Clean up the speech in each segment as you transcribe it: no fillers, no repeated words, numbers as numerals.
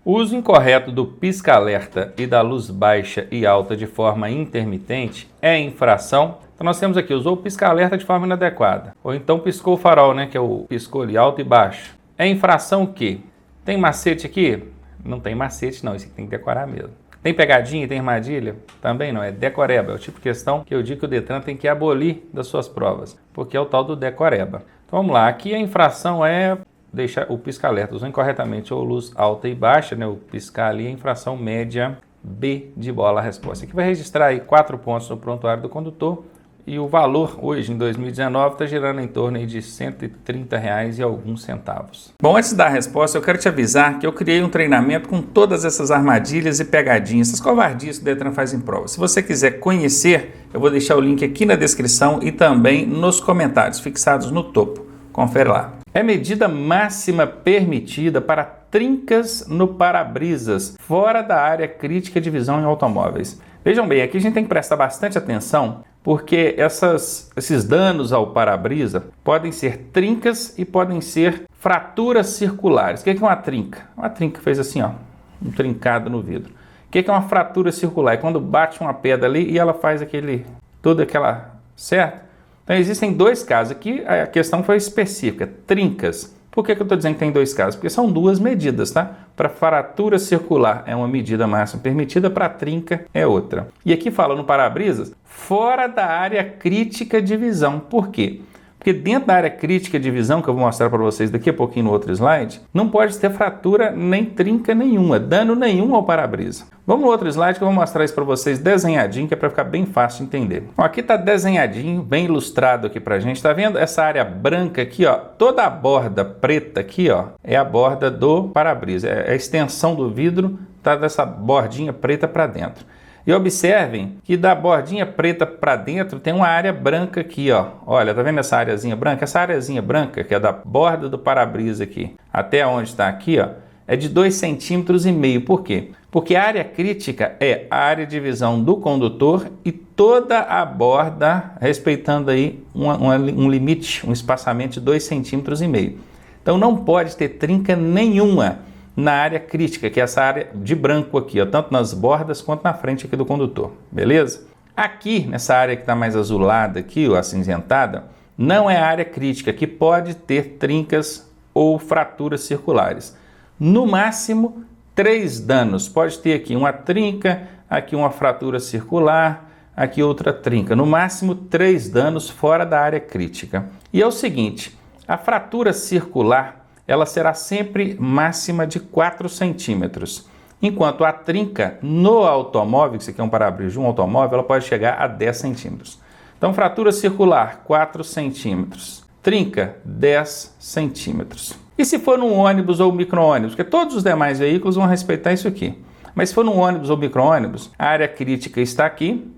O uso incorreto do pisca-alerta e da luz baixa e alta de forma intermitente é infração. Então nós temos aqui, usou o pisca-alerta de forma inadequada. Ou então piscou o farol, né, que é o piscou ali alto e baixo. É infração o quê? Tem macete aqui? Não tem macete não, isso aqui tem que decorar mesmo. Tem pegadinha, tem armadilha? Também não, é decoreba. É o tipo de questão que eu digo que o Detran tem que abolir das suas provas, porque é o tal do decoreba. Então vamos lá, aqui a infração é deixar o pisca-alerta, usou incorretamente ou luz alta e baixa, né? O piscar ali é infração média B de bola a resposta. Aqui vai registrar aí 4 pontos no prontuário do condutor e o valor hoje em 2019 está girando em torno aí de R$ 130 e alguns centavos. Bom, antes de dar a resposta, eu quero te avisar que eu criei um treinamento com todas essas armadilhas e pegadinhas, essas covardias que o Detran faz em prova. Se você quiser conhecer, eu vou deixar o link aqui na descrição e também nos comentários fixados no topo. Confere lá. É medida máxima permitida para trincas no para-brisas, fora da área crítica de visão em automóveis. Vejam bem, aqui a gente tem que prestar bastante atenção, porque esses danos ao para-brisa podem ser trincas e podem ser fraturas circulares. O que é uma trinca? Uma trinca fez assim, ó, um trincado no vidro. O que é uma fratura circular? É quando bate uma pedra ali e ela faz certo? Então existem dois casos, aqui a questão foi específica, trincas. Por que eu estou dizendo que tem dois casos? Porque são duas medidas, tá? Para fratura circular é uma medida máxima permitida, para trinca é outra. E aqui fala no para-brisas, fora da área crítica de visão. Por quê? Porque dentro da área crítica de visão, que eu vou mostrar para vocês daqui a pouquinho no outro slide, não pode ter fratura nem trinca nenhuma, dano nenhum ao para-brisa. Vamos no outro slide que eu vou mostrar isso para vocês desenhadinho, que é para ficar bem fácil de entender. Bom, aqui está desenhadinho, bem ilustrado aqui para a gente. Está vendo essa área branca aqui, ó? Toda a borda preta aqui, ó, é a borda do para-brisa. É a extensão do vidro, tá dessa bordinha preta para dentro. E observem que da bordinha preta para dentro tem uma área branca aqui, ó. Olha, tá vendo essa areazinha branca? Essa areazinha branca, que é da borda do para-brisa aqui, até onde está aqui, ó, é de 2,5 centímetros. Por quê? Porque a área crítica é a área de visão do condutor e toda a borda, respeitando aí um limite, um espaçamento de 2,5 centímetros. Então não pode ter trinca nenhuma na área crítica, que é essa área de branco aqui, ó, tanto nas bordas quanto na frente aqui do condutor, beleza? Aqui, nessa área que está mais azulada aqui, ó, acinzentada, não é a área crítica, que pode ter trincas ou fraturas circulares. No máximo, 3 danos. Pode ter aqui uma trinca, aqui uma fratura circular, aqui outra trinca. No máximo, 3 danos fora da área crítica. E é o seguinte, a fratura circular ela será sempre máxima de 4 centímetros, enquanto a trinca no automóvel, que isso aqui é um para-brisa de um automóvel, ela pode chegar a 10 centímetros. Então, fratura circular, 4 centímetros, trinca, 10 centímetros. E se for num ônibus ou micro-ônibus, porque todos os demais veículos vão respeitar isso aqui, mas se for num ônibus ou micro-ônibus, a área crítica está aqui,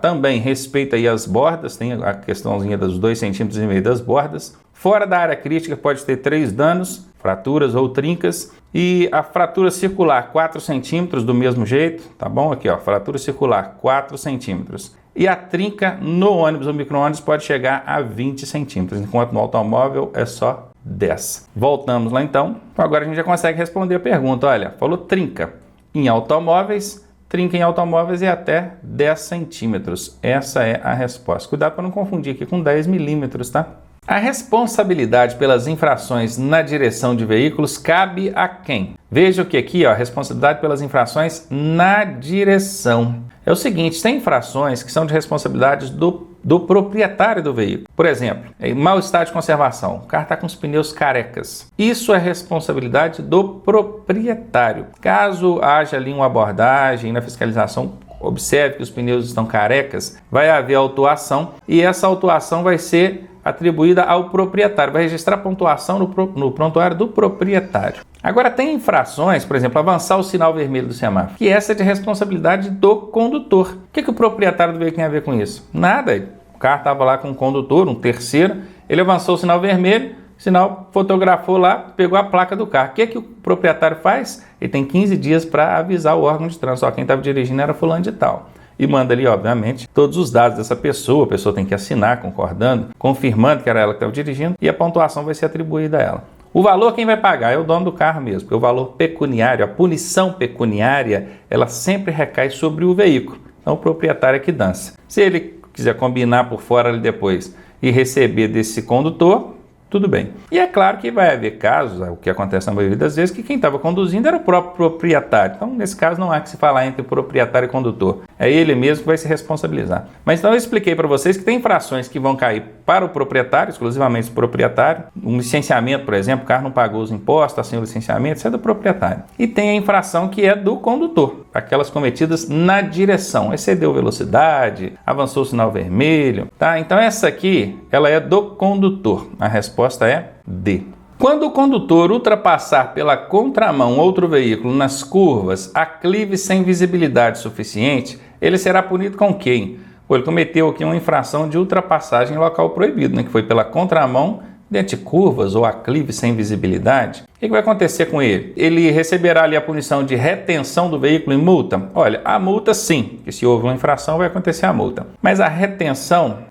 também respeita aí as bordas, tem a questãozinha dos 2,5 centímetros das bordas. Fora da área crítica pode ter 3 danos, fraturas ou trincas. E a fratura circular 4 centímetros do mesmo jeito, tá bom? Aqui ó, fratura circular 4 centímetros. E a trinca no ônibus ou micro-ônibus pode chegar a 20 centímetros, enquanto no automóvel é só 10. Voltamos lá então. Agora a gente já consegue responder a pergunta. Olha, falou trinca em automóveis. Trinca em automóveis é até 10 centímetros. Essa é a resposta. Cuidado para não confundir aqui com 10 milímetros, tá? A responsabilidade pelas infrações na direção de veículos cabe a quem? Veja que aqui, ó, a responsabilidade pelas infrações na direção. É o seguinte, tem infrações que são de responsabilidade do proprietário do veículo. Por exemplo, mau estado de conservação. O carro está com os pneus carecas. Isso é responsabilidade do proprietário. Caso haja ali uma abordagem na fiscalização, observe que os pneus estão carecas, vai haver autuação e essa autuação vai ser atribuída ao proprietário, vai registrar a pontuação no prontuário do proprietário. Agora tem infrações, por exemplo, avançar o sinal vermelho do semáforo, que essa é de responsabilidade do condutor. O que o proprietário do veículo tem a ver com isso? Nada, o carro estava lá com um condutor, um terceiro, ele avançou o sinal vermelho, o sinal fotografou lá, pegou a placa do carro. O que o proprietário faz? Ele tem 15 dias para avisar o órgão de trânsito, ó, quem estava dirigindo era fulano de tal. E manda ali, obviamente, todos os dados dessa pessoa, a pessoa tem que assinar, concordando, confirmando que era ela que estava dirigindo, e a pontuação vai ser atribuída a ela. O valor quem vai pagar é o dono do carro mesmo, porque o valor pecuniário, a punição pecuniária, ela sempre recai sobre o veículo. Então o proprietário é que dança. Se ele quiser combinar por fora ali depois e receber desse condutor, tudo bem. E é claro que vai haver casos, o que acontece na maioria das vezes, que quem estava conduzindo era o próprio proprietário. Então, nesse caso, não há que se falar entre proprietário e condutor. É ele mesmo que vai se responsabilizar. Mas então eu expliquei para vocês que tem infrações que vão cair para o proprietário, exclusivamente o proprietário. Um licenciamento, por exemplo, o carro não pagou os impostos, está sem o licenciamento, isso é do proprietário. E tem a infração que é do condutor, aquelas cometidas na direção. Excedeu velocidade, avançou o sinal vermelho, tá? Então essa aqui, ela é do condutor. A resposta é D. Quando o condutor ultrapassar pela contramão outro veículo nas curvas, aclive sem visibilidade suficiente, ele será punido com quem? Ele cometeu aqui uma infração de ultrapassagem em local proibido, né? Que foi pela contramão dentro de curvas ou aclive sem visibilidade. O que vai acontecer com ele? Ele receberá ali a punição de retenção do veículo e multa? Olha, a multa sim, que se houve uma infração vai acontecer a multa. Mas a retenção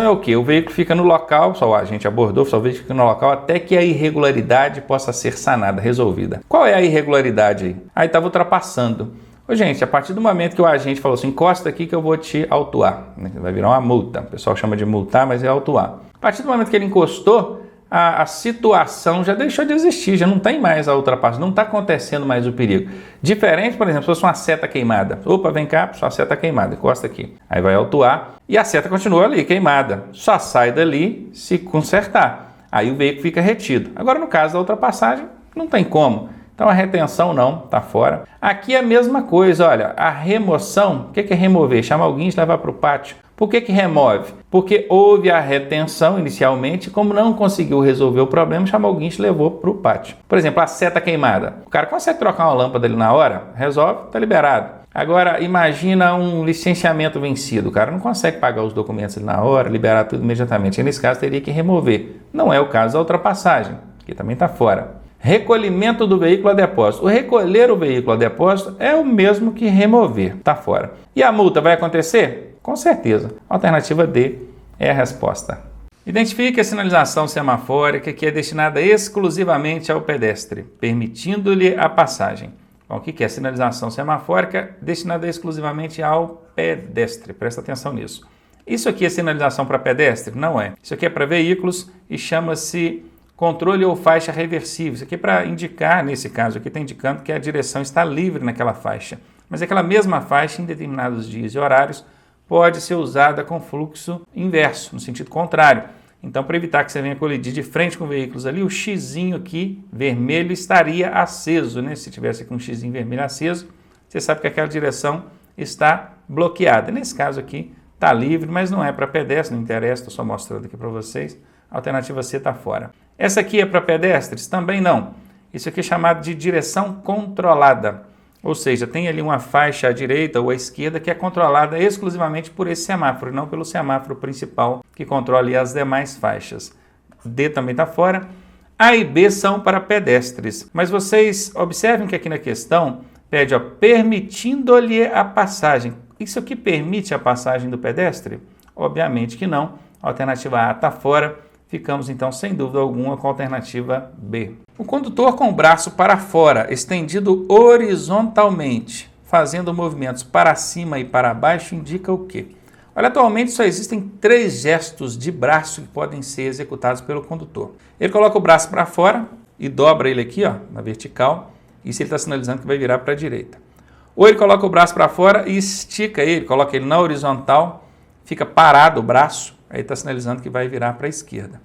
é o quê? O veículo fica no local, só a gente abordou, só o veículo fica no local até que a irregularidade possa ser sanada, resolvida. Qual é a irregularidade aí? Aí estava ultrapassando. Ô, gente, a partir do momento que o agente falou assim, encosta aqui que eu vou te autuar, vai virar uma multa. O pessoal chama de multar, mas é autuar. A partir do momento que ele encostou, a situação já deixou de existir, já não tem mais a ultrapassagem, não está acontecendo mais o perigo. Diferente, por exemplo, se fosse uma seta queimada. Opa, vem cá, sua seta queimada, encosta aqui. Aí vai autuar e a seta continua ali, queimada. Só sai dali se consertar. Aí o veículo fica retido. Agora, no caso da ultrapassagem, não tem como. Então a retenção não, está fora. Aqui é a mesma coisa, olha, a remoção, o que é remover? Chama alguém e levar para o pátio. Por que remove? Porque houve a retenção inicialmente, como não conseguiu resolver o problema, chamou alguém e levou para o pátio. Por exemplo, a seta queimada. O cara consegue trocar uma lâmpada ali na hora? Resolve, está liberado. Agora, imagina um licenciamento vencido. O cara não consegue pagar os documentos ali na hora, liberar tudo imediatamente. E nesse caso, teria que remover. Não é o caso da ultrapassagem, que também está fora. Recolhimento do veículo a depósito. O recolher o veículo a depósito é o mesmo que remover, está fora. E a multa vai acontecer? Com certeza. A alternativa D é a resposta. Identifique a sinalização semafórica que é destinada exclusivamente ao pedestre, permitindo-lhe a passagem. Bom, o que é a sinalização semafórica destinada exclusivamente ao pedestre? Presta atenção nisso. Isso aqui é sinalização para pedestre? Não é. Isso aqui é para veículos e chama-se controle ou faixa reversível. Isso aqui é para indicar, nesse caso aqui está indicando que a direção está livre naquela faixa. Mas aquela mesma faixa, em determinados dias e horários, pode ser usada com fluxo inverso, no sentido contrário. Então, para evitar que você venha colidir de frente com veículos ali, o xizinho aqui, vermelho, estaria aceso, né? Se tivesse aqui um xizinho vermelho aceso, você sabe que aquela direção está bloqueada. Nesse caso aqui, está livre, mas não é para pedestre, não interessa, estou só mostrando aqui para vocês. A alternativa C está fora. Essa aqui é para pedestres? Também não. Isso aqui é chamado de direção controlada. Ou seja, tem ali uma faixa à direita ou à esquerda que é controlada exclusivamente por esse semáforo, não pelo semáforo principal que controla as demais faixas. D também está fora. A e B são para pedestres. Mas vocês observem que aqui na questão pede, permitindo-lhe a passagem. Isso aqui permite a passagem do pedestre? Obviamente que não. A alternativa A está fora. Ficamos, então, sem dúvida alguma, com a alternativa B. O condutor com o braço para fora, estendido horizontalmente, fazendo movimentos para cima e para baixo, indica o quê? Olha, atualmente só existem 3 gestos de braço que podem ser executados pelo condutor. Ele coloca o braço para fora e dobra ele aqui, na vertical. Isso ele está sinalizando que vai virar para a direita. Ou ele coloca o braço para fora e estica ele, coloca ele na horizontal, fica parado o braço. Aí está sinalizando que vai virar para a esquerda.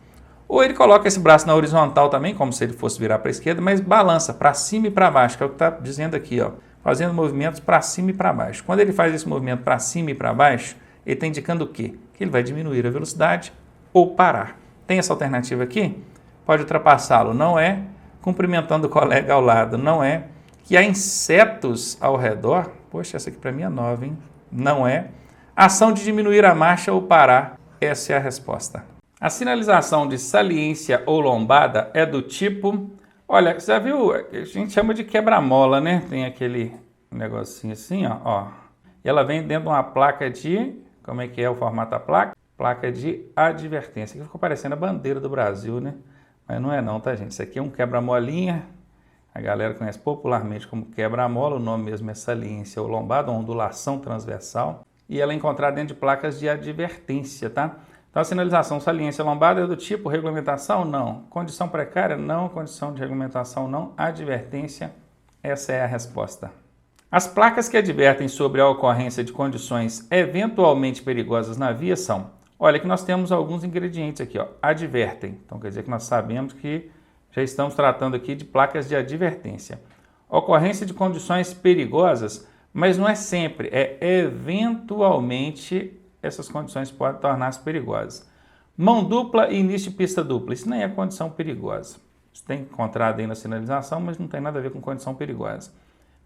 Ou ele coloca esse braço na horizontal também, como se ele fosse virar para a esquerda, mas balança para cima e para baixo, que é o que está dizendo aqui, fazendo movimentos para cima e para baixo. Quando ele faz esse movimento para cima e para baixo, ele está indicando o quê? Que ele vai diminuir a velocidade ou parar. Tem essa alternativa aqui? Pode ultrapassá-lo, não é. Cumprimentando o colega ao lado, não é. Que há insetos ao redor, poxa, essa aqui para mim é nova, hein? Não é. Ação de diminuir a marcha ou parar. Essa é a resposta. A sinalização de saliência ou lombada é do tipo... Olha, você já viu? A gente chama de quebra-mola, né? Tem aquele negocinho assim, ó. E ela vem dentro de uma placa de... Como é que é o formato da placa? Placa de advertência. Que ficou parecendo a bandeira do Brasil, né? Mas não é não, tá, gente? Isso aqui é um quebra-molinha. A galera conhece popularmente como quebra-mola, o nome mesmo é saliência ou lombada, uma ondulação transversal. E ela é encontrada dentro de placas de advertência, tá? Então a sinalização saliência lombada é do tipo regulamentação? Não. Condição precária? Não. Condição de regulamentação? Não. Advertência? Essa é a resposta. As placas que advertem sobre a ocorrência de condições eventualmente perigosas na via são, olha que nós temos alguns ingredientes aqui, ó, advertem. Então quer dizer que nós sabemos que já estamos tratando aqui de placas de advertência. Ocorrência de condições perigosas, mas não é sempre, é eventualmente essas condições podem tornar-se perigosas. Mão dupla e início de pista dupla, isso nem é condição perigosa. Isso tem encontrado aí na sinalização, mas não tem nada a ver com condição perigosa.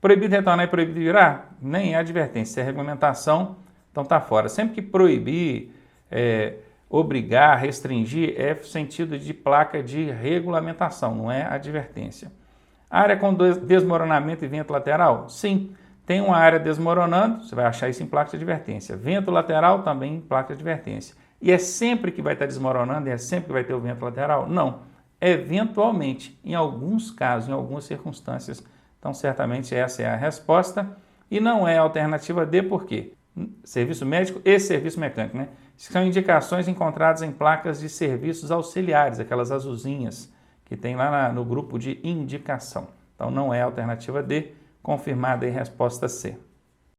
Proibido retornar e proibido virar, nem é advertência, se é regulamentação, então está fora. Sempre que proibir, obrigar, restringir, é sentido de placa de regulamentação, não é advertência. Área com desmoronamento e vento lateral? Sim, tem uma área desmoronando, você vai achar isso em placa de advertência. Vento lateral também em placa de advertência. E é sempre que vai estar desmoronando, é sempre que vai ter o vento lateral? Não, eventualmente, em alguns casos, em algumas circunstâncias. Então, certamente essa é a resposta. E não é a alternativa D, por quê? Serviço médico e serviço mecânico, né? São indicações encontradas em placas de serviços auxiliares, aquelas azulzinhas que tem lá no grupo de indicação. Então, não é a alternativa D, confirmada em resposta C.